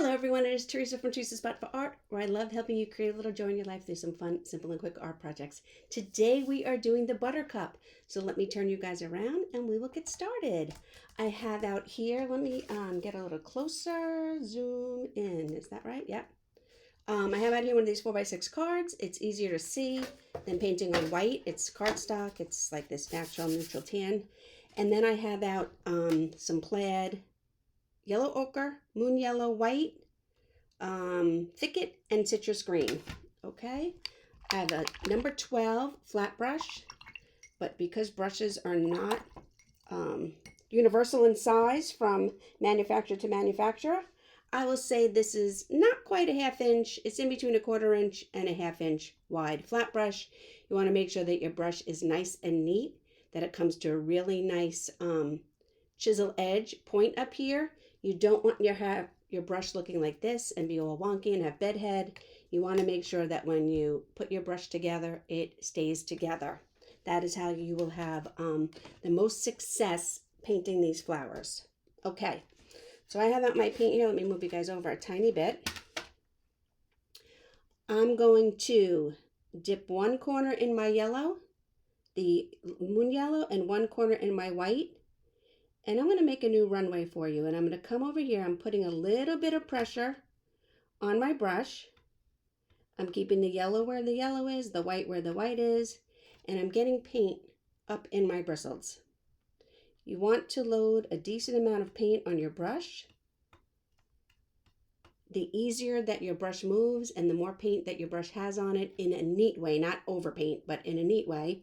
Hello everyone, it is Teresa from Teresa's Spot for Art, where I love helping you create a little joy in your life through some fun, simple, and quick art projects. Today we are doing the buttercup. So let me turn you guys around and we will get started. I have out here, let me get a little closer, zoom in, is that right? Yep. I have out here one of these 4x6 cards. It's easier to see than painting on white. It's cardstock, it's like this natural neutral tan. And then I have out some plaid, yellow ochre, moon yellow, white, thicket, and citrus green. Okay, I have a number 12 flat brush, but because brushes are not universal in size from manufacturer to manufacturer, I will say this is not quite a ½ inch. It's in between a ½ inch and a ½ inch wide flat brush. You want to make sure that your brush is nice and neat, that it comes to a really nice chisel edge point up here. You don't want your brush looking like this and be all wonky and have bedhead. You want to make sure that when you put your brush together, it stays together. That is how you will have the most success painting these flowers. Okay, so I have out my paint here. Let me move you guys over a tiny bit. I'm going to dip one corner in my yellow, the moon yellow, and one corner in my white. And I'm going to make a new runway for you. And I'm going to come over here. I'm putting a little bit of pressure on my brush. I'm keeping the yellow where the yellow is, the white where the white is, and I'm getting paint up in my bristles. You want to load a decent amount of paint on your brush. The easier that your brush moves and the more paint that your brush has on it in a neat way, not over paint, but in a neat way,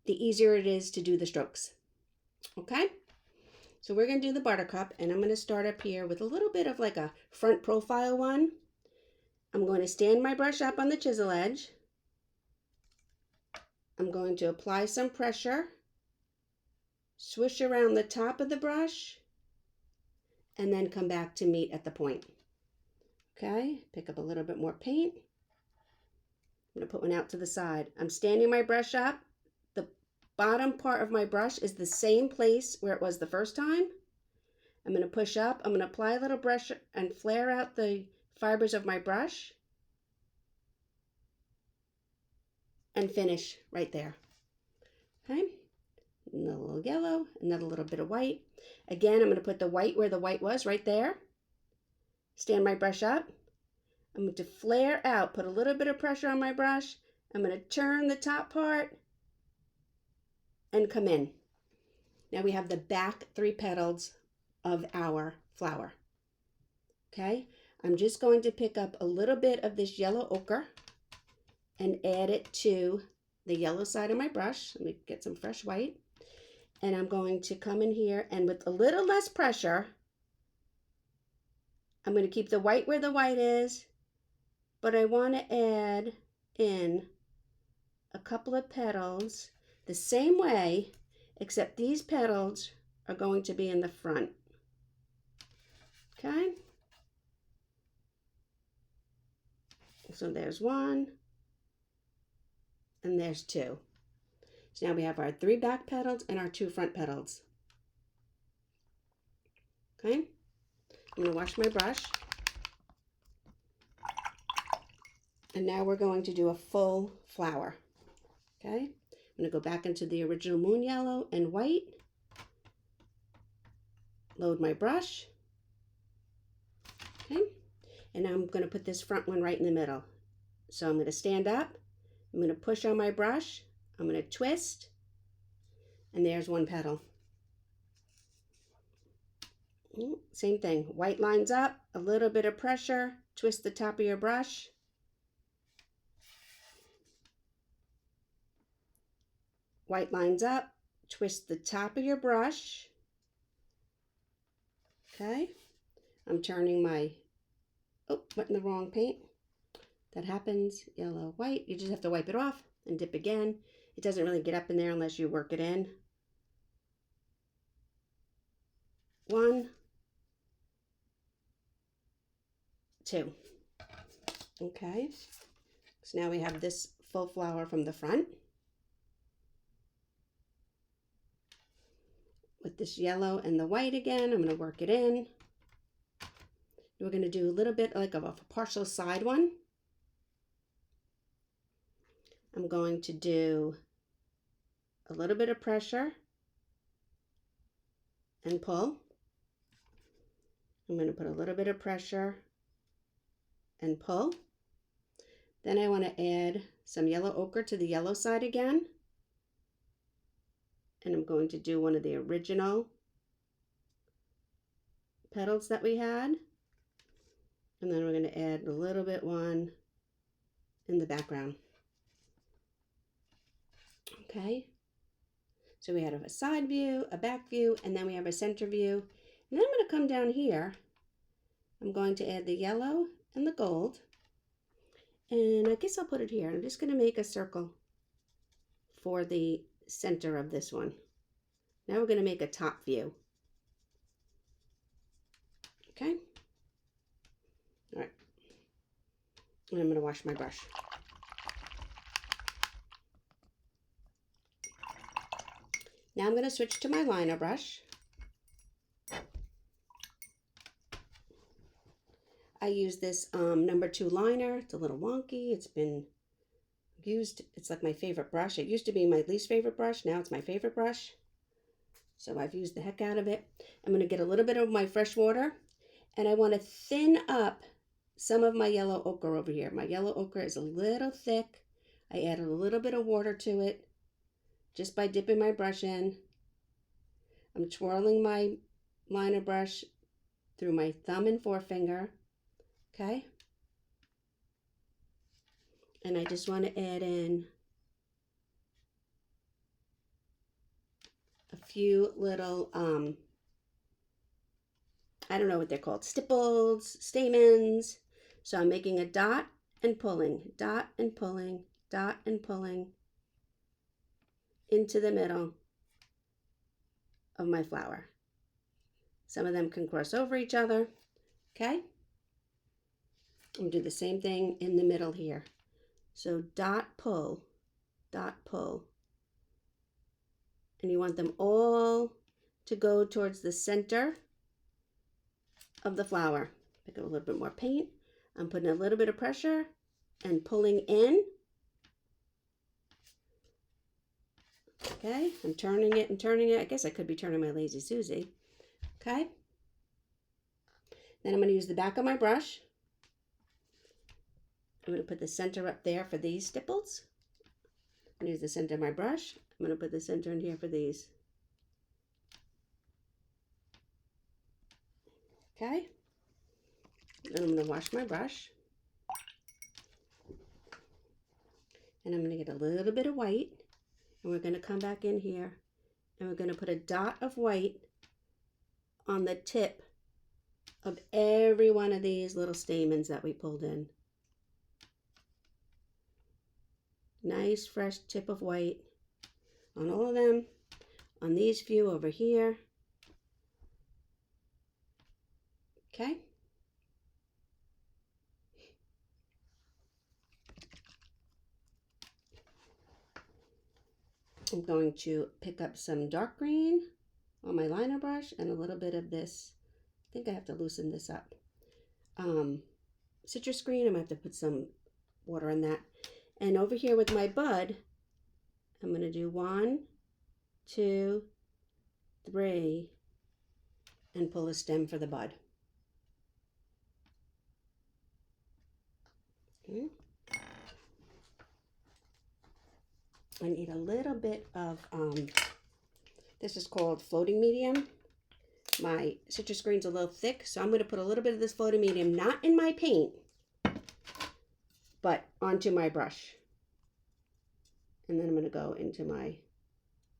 the easier it is to do the strokes. Okay? So we're going to do the buttercup, and I'm going to start up here with a little bit of like a front profile one. I'm going to stand my brush up on the chisel edge. I'm going to apply some pressure, swish around the top of the brush, and then come back to meet at the point. Okay, pick up a little bit more paint. I'm going to put one out to the side. I'm standing my brush up. The bottom part of my brush is the same place where it was the first time. I'm going to push up. I'm going to apply a little brush and flare out the fibers of my brush and finish right there. Okay, another little yellow, another little bit of white. Again, I'm going to put the white where the white was, right there. Stand my brush up. I'm going to flare out, put a little bit of pressure on my brush. I'm going to turn the top part and come in. Now we have the back 3 petals of our flower. Okay, I'm just going to pick up a little bit of this yellow ochre and add it to the yellow side of my brush. Let me get some fresh white. And I'm going to come in here, and with a little less pressure, I'm going to keep the white where the white is, but I want to add in a couple of petals the same way, except these petals are going to be in the front. Okay? So there's one, and there's 2. So now we have our 3 back petals and our 2 front petals. Okay? I'm going to wash my brush. And now we're going to do a full flower. Okay? I'm going to go back into the original moon yellow and white. Load my brush. Okay? And I'm going to put this front one right in the middle. So I'm going to stand up. I'm going to push on my brush. I'm going to twist. And there's 1 petal. Same thing. White lines up, a little bit of pressure. Twist the top of your brush. White lines up. Twist the top of your brush. Okay. I'm turning my... Oh, went in the wrong paint. That happens. Yellow, white. You just have to wipe it off and dip again. It doesn't really get up in there unless you work it in. 1, 2. Okay. So now we have this full flower from the front. With this yellow and the white again, I'm going to work it in. We're going to do a little bit like of a partial side one. I'm going to do a little bit of pressure and pull. I'm going to put a little bit of pressure and pull. Then I want to add some yellow ochre to the yellow side again. And I'm going to do one of the original petals that we had. And then we're going to add a little bit one in the background. Okay. So we have a side view, a back view, and then we have a center view. And then I'm going to come down here. I'm going to add the yellow and the gold. And I guess I'll put it here. I'm just going to make a circle for the center of this one. Now we're going to make a top view. Okay. All right. And I'm going to wash my brush. Now I'm going to switch to my liner brush. I use this number 2 liner. It's a little wonky. It's been used. It's like my favorite brush. It used to be my least favorite brush. Now it's my favorite brush. So I've used the heck out of it. I'm going to get a little bit of my fresh water. And I want to thin up some of my yellow ochre over here. My yellow ochre is a little thick. I added a little bit of water to it just by dipping my brush in. I'm twirling my liner brush through my thumb and forefinger. Okay. And I just want to add in a few little, I don't know what they're called, stipples, stamens. So I'm making a dot and pulling, dot and pulling, dot and pulling into the middle of my flower. Some of them can cross over each other. Okay. I'm going to do the same thing in the middle here. So dot, pull, dot, pull. And you want them all to go towards the center of the flower. Pick up a little bit more paint. I'm putting a little bit of pressure and pulling in. Okay, I'm turning it and turning it. I guess I could be turning my Lazy Susie. Okay. Then I'm going to use the back of my brush. I'm going to put the center up there for these stipples. I'm going to use the center of my brush. I'm going to put the center in here for these. Okay. And I'm going to wash my brush. And I'm going to get a little bit of white. And we're going to come back in here. And we're going to put a dot of white on the tip of every one of these little stamens that we pulled in. Nice fresh tip of white on all of them, on these few over here. Okay. I'm going to pick up some dark green on my liner brush and a little bit of this. I think I have to loosen this up. Citrus green, I'm going to have to put some water on that. And over here with my bud, I'm going to do 1, 2, 3, and pull a stem for the bud. Okay. I need a little bit of, this is called floating medium. My citrus green's a little thick, so I'm going to put a little bit of this floating medium, not in my paint, but onto my brush. And then I'm going to go into my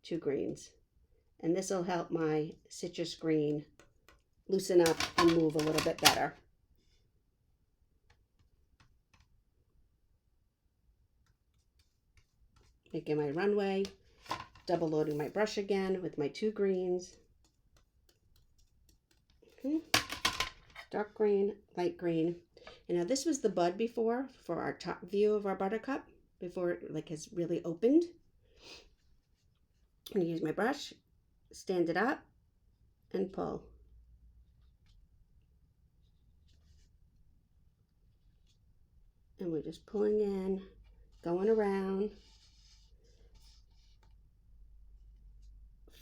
2 greens. And this will help my citrus green loosen up and move a little bit better. Making my runway, double loading my brush again with my 2 greens. Okay. Dark green, light green. And now this was the bud before for our top view of our buttercup, before it has really opened. I'm going to use my brush, stand it up, and pull. And we're just pulling in, going around,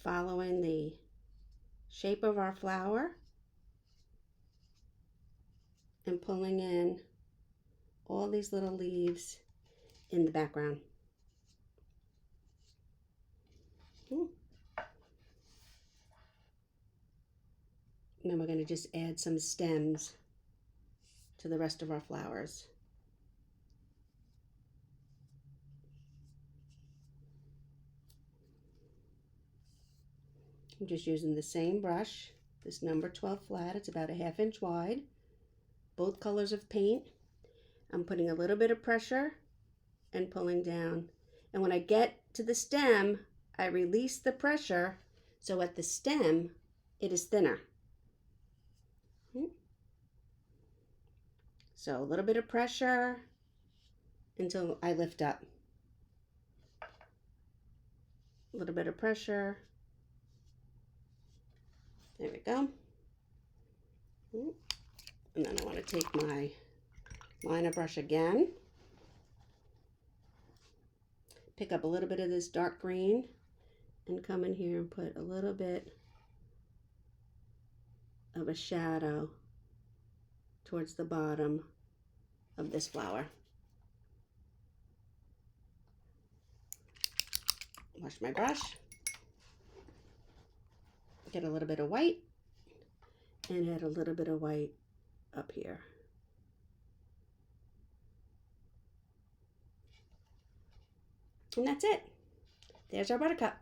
following the shape of our flower, and pulling in all these little leaves in the background. And then we're going to just add some stems to the rest of our flowers. I'm just using the same brush, this number 12 flat. It's about a 1/2 inch wide, both colors of paint. I'm putting a little bit of pressure and pulling down. And when I get to the stem, I release the pressure, so at the stem, it is thinner. So a little bit of pressure until I lift up. A little bit of pressure. There we go. And then I want to take my liner brush again. Pick up a little bit of this dark green and come in here and put a little bit of a shadow towards the bottom of this flower. Wash my brush. Get a little bit of white and add a little bit of white up here. And that's it. There's our buttercup.